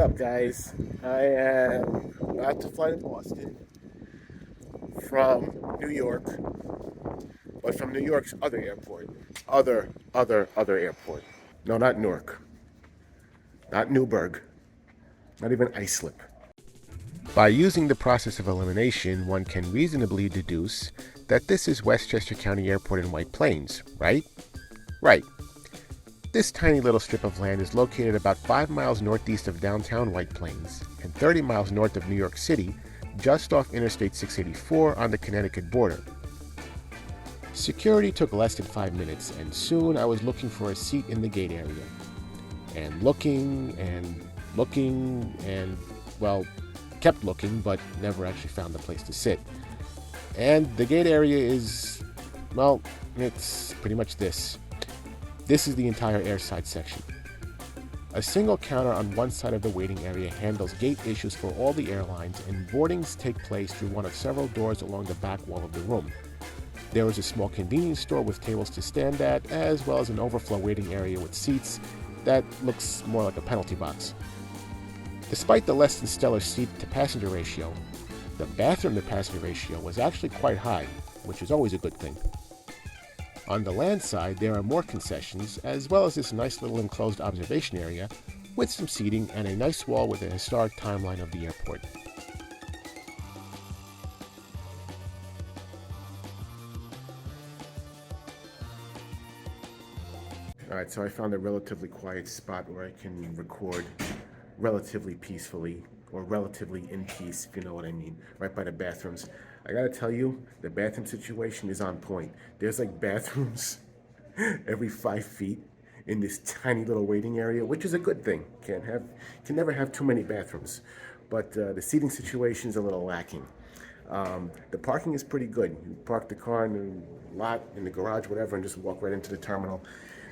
up, guys? I am about to fly to Boston from New York, but from New York's other airport. Other airport. No, not Newark. Not Newburgh. Not even Islip. By using the process of elimination, one can reasonably deduce that this is Westchester County Airport in White Plains, right? Right. This tiny little strip of land is located about 5 miles northeast of downtown White Plains and 30 miles north of New York City, just off Interstate 684 on the Connecticut border. Security took less than 5 minutes, and soon I was looking for a seat in the gate area. And looking, well, kept looking, but never actually found a place to sit. And the gate area is, well, it's pretty much this. This is the entire airside section. A single counter on one side of the waiting area handles gate issues for all the airlines, and boardings take place through one of several doors along the back wall of the room. There is a small convenience store with tables to stand at, as well as an overflow waiting area with seats that looks more like a penalty box. Despite the less than stellar seat-to-passenger ratio, the bathroom-to-passenger ratio was actually quite high, which is always a good thing. On the land side, there are more concessions, as well as this nice little enclosed observation area with some seating and a nice wall with a historic timeline of the airport. Alright, so I found a relatively quiet spot where I can record relatively peacefully, or relatively in peace, if you know what I mean, right by the bathrooms. I gotta tell you, the bathroom situation is on point. There's like bathrooms every 5 feet in this tiny little waiting area, which is a good thing. Can never have too many bathrooms, but the seating situation is a little lacking. The parking is pretty good. You park the car in the lot, in the garage, whatever, and just walk right into the terminal.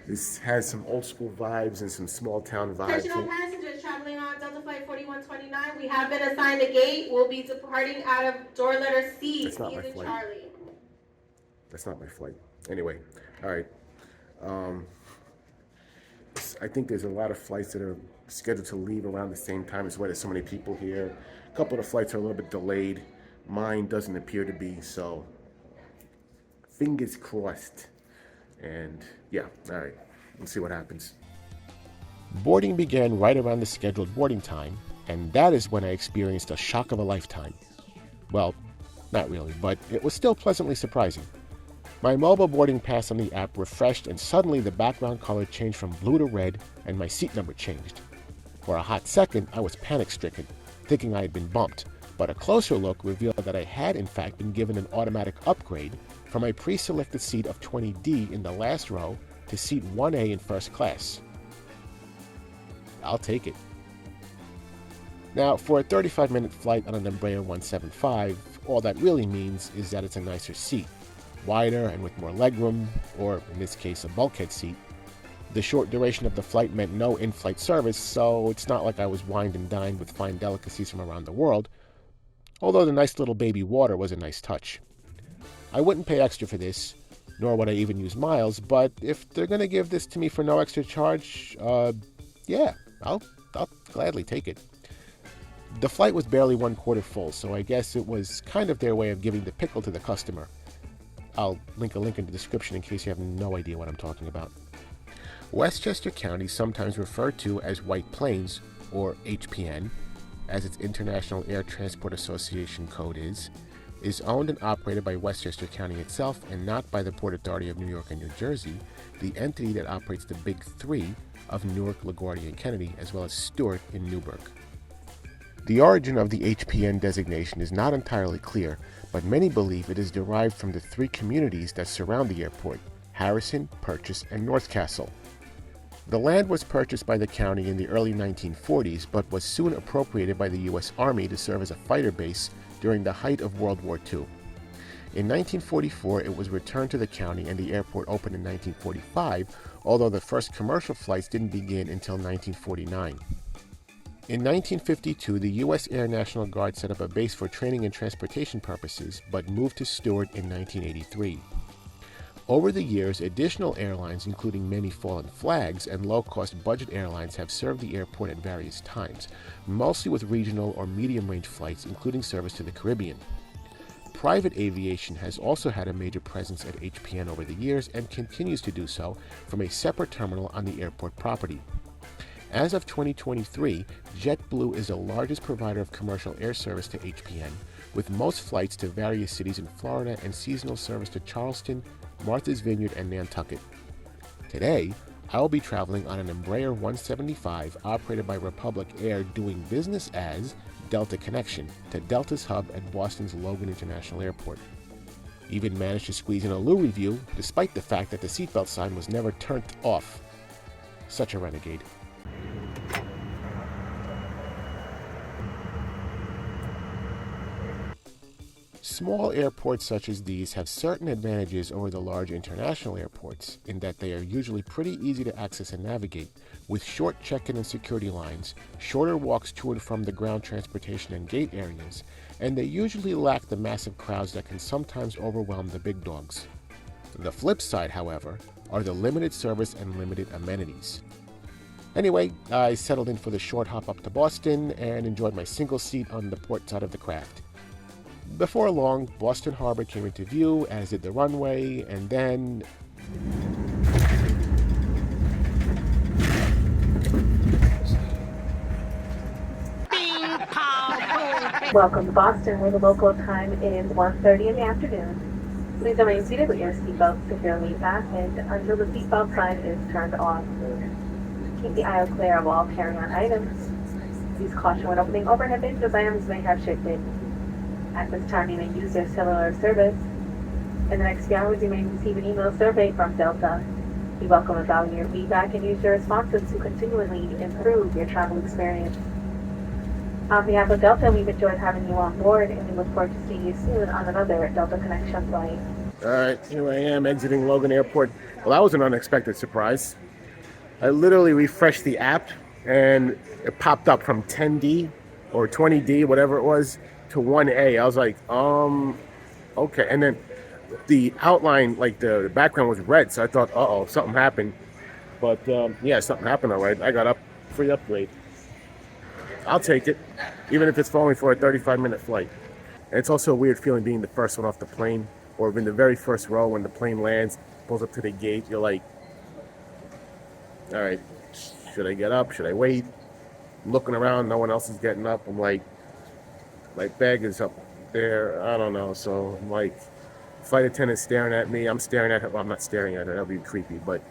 This has some old school vibes and some small town vibes. Attention all passengers traveling on Delta Flight 4129, we have been assigned a gate. We'll be departing out of door letter C. That's not my flight. Charlie. That's not my flight. Anyway, all right. I think there's a lot of flights that are scheduled to leave around the same time as well. There's so many people here. A couple of the flights are a little bit delayed. Mine doesn't appear to be, so fingers crossed. And yeah, all right, let's see what happens. Boarding began right around the scheduled boarding time, and that is when I experienced a shock of a lifetime. Well, not really, but it was still pleasantly surprising. My mobile boarding pass on the app refreshed, and suddenly the background color changed from blue to red, and my seat number changed. For a hot second, I was panic-stricken, thinking I had been bumped, but a closer look revealed that I had in fact been given an automatic upgrade from my pre-selected seat of 20D in the last row to seat 1A in first class. I'll take it. Now, for a 35-minute flight on an Embraer 175, all that really means is that it's a nicer seat, wider and with more legroom, or in this case, a bulkhead seat. The short duration of the flight meant no in-flight service, so it's not like I was wined and dined with fine delicacies from around the world, although the nice little baby water was a nice touch. I wouldn't pay extra for this, nor would I even use miles, but if they're going to give this to me for no extra charge, yeah, I'll gladly take it. The flight was barely 1/4 full, so I guess it was kind of their way of giving the pickle to the customer. I'll link a link in the description in case you have no idea what I'm talking about. Westchester County, sometimes referred to as White Plains, or HPN, as its International Air Transport Association code is owned and operated by Westchester County itself and not by the Port Authority of New York and New Jersey, the entity that operates the Big Three of Newark, LaGuardia, and Kennedy, as well as Stewart in Newburgh. The origin of the HPN designation is not entirely clear, but many believe it is derived from the 3 communities that surround the airport: Harrison, Purchase, and North Castle. The land was purchased by the county in the early 1940s, but was soon appropriated by the U.S. Army to serve as a fighter base during the height of World War II. In 1944, it was returned to the county and the airport opened in 1945, although the first commercial flights didn't begin until 1949. In 1952, the U.S. Air National Guard set up a base for training and transportation purposes, but moved to Stewart in 1983. Over the years, additional airlines, including many fallen flags and low-cost budget airlines, have served the airport at various times, mostly with regional or medium-range flights, including service to the Caribbean. Private aviation has also had a major presence at HPN over the years and continues to do so from a separate terminal on the airport property. As of 2023, JetBlue is the largest provider of commercial air service to HPN, with most flights to various cities in Florida and seasonal service to Charleston, Martha's Vineyard, and Nantucket. Today, I will be traveling on an Embraer 175 operated by Republic Air, doing business as Delta Connection to Delta's hub at Boston's Logan International Airport. Even managed to squeeze in a Lou review, despite the fact that the seatbelt sign was never turned off. Such a renegade. Small airports such as these have certain advantages over the large international airports in that they are usually pretty easy to access and navigate, with short check-in and security lines, shorter walks to and from the ground transportation and gate areas, and they usually lack the massive crowds that can sometimes overwhelm the big dogs. The flip side, however, are the limited service and limited amenities. Anyway, I settled in for the short hop up to Boston and enjoyed my single seat on the port side of the craft. Before long, Boston Harbor came into view, as did the runway, and then... Welcome to Boston, where the local time is 1:30 in the afternoon. Please remain seated with your seatbelt securely fastened until the seatbelt sign is turned off. Keep the aisle clear of all carry-on items. Please caution when opening overhead bins, as items may have shifted. At this time, you may use their cellular service. In the next few hours, you may receive an email survey from Delta. We welcome and value your feedback and use your responses to continually improve your travel experience. On behalf of Delta, we've enjoyed having you on board, and we look forward to seeing you soon on another Delta Connection flight. All right, here I am exiting Logan Airport. Well, that was an unexpected surprise. I literally refreshed the app, and it popped up from 10D or 20D, whatever it was, to 1A. I was like, okay. And then the outline, like the background was red, so I thought, uh-oh, something happened. But yeah, something happened all right. I got free upgrade. I'll take it, even if it's only for a 35-minute flight. And it's also a weird feeling being the first one off the plane, or in the very first row when the plane lands, pulls up to the gate. You're like, all right, should I get up? Should I wait? I'm looking around, no one else is getting up. I'm like, my bag is up there. I don't know. So I'm like, flight attendant staring at me. I'm staring at her. Well, I'm not staring at her. That'll be creepy. But,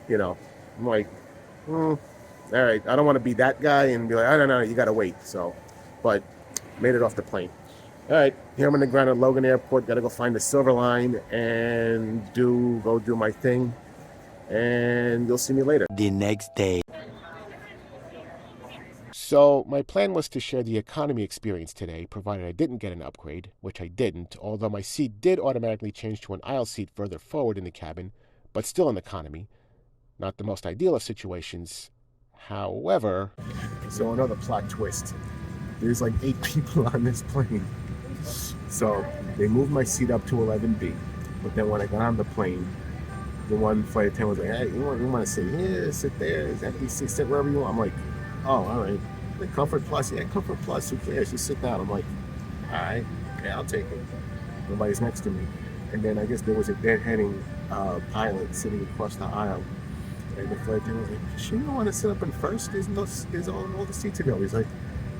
you know, I'm like, all right. I don't want to be that guy and be like, I don't know. You got to wait. So, but made it off the plane. All right. Here I'm on the ground at Logan Airport. Got to go find the Silver Line and go do my thing. And you'll see me later. The next day. So my plan was to share the economy experience today, provided I didn't get an upgrade, which I didn't, although my seat did automatically change to an aisle seat further forward in the cabin, but still in economy. Not the most ideal of situations. However... So another plot twist. There's like 8 people on this plane. So they moved my seat up to 11B, but then when I got on the plane, the one flight attendant was like, hey, you want to sit here, sit there, is empty seat, sit wherever you want. I'm like, oh, all right. The Comfort Plus, yeah, Comfort Plus, who cares? Just sit down. I'm like, all right, okay, I'll take it. Nobody's next to me. And then I guess there was a deadheading pilot sitting across the aisle. And the flight attendant was like, sure you don't want to sit up in first? There's all the seats available. He's like,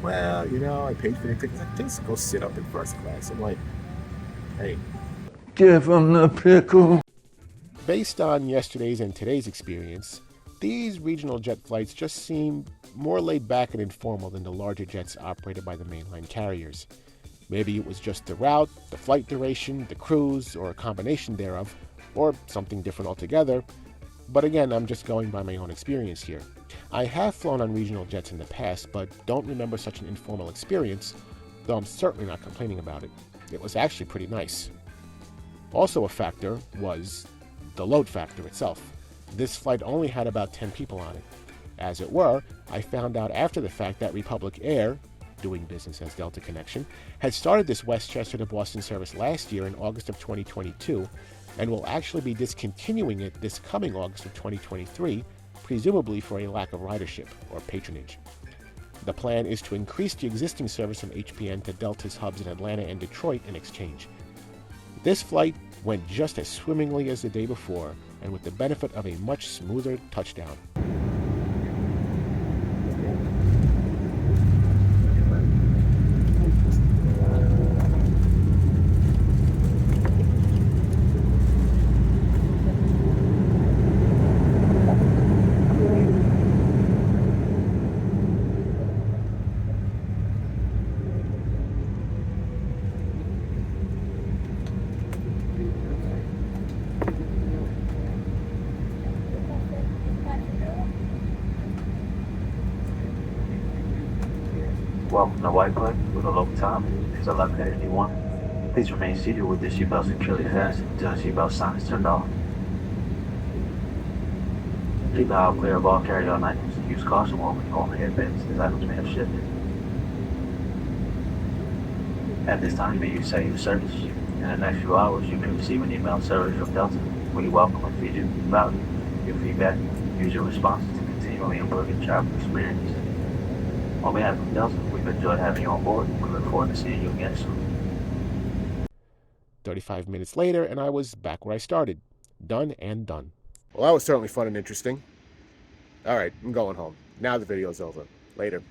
well, you know, I paid for the tickets. Like, just go sit up in first class. I'm like, hey. Give him the pickle. Based on yesterday's and today's experience, these regional jet flights just seem more laid back and informal than the larger jets operated by the mainline carriers. Maybe it was just the route, the flight duration, the cruise, or a combination thereof, or something different altogether. But again, I'm just going by my own experience here. I have flown on regional jets in the past, but don't remember such an informal experience, though I'm certainly not complaining about it. It was actually pretty nice. Also a factor was the load factor itself. This flight only had about 10 people on it. As it were, I found out after the fact that Republic Air, doing business as Delta Connection, had started this Westchester to Boston service last year in August of 2022 and will actually be discontinuing it this coming August of 2023, presumably for a lack of ridership or patronage. The plan is to increase the existing service from HPN to Delta's hubs in Atlanta and Detroit in exchange. This flight went just as swimmingly as the day before, and with the benefit of a much smoother touchdown. Welcome to White Plate with a local time is 11:51. Please remain seated with the seatbelt securely fastened until the seatbelt sign is turned off. Keep the aisle clear of all carry-on items. Use caution when on headbands as items may have shifted. At this time, you may use cellular service. In the next few hours, you may receive an email service from Delta. We welcome and feed you value your feedback. Use your responses to continually improve your travel experience. On behalf of Delta, we've enjoyed having you on board. We look forward to seeing you again soon. 35 minutes later, and I was back where I started. Done and done. Well, that was certainly fun and interesting. All right, I'm going home. Now the video's over. Later.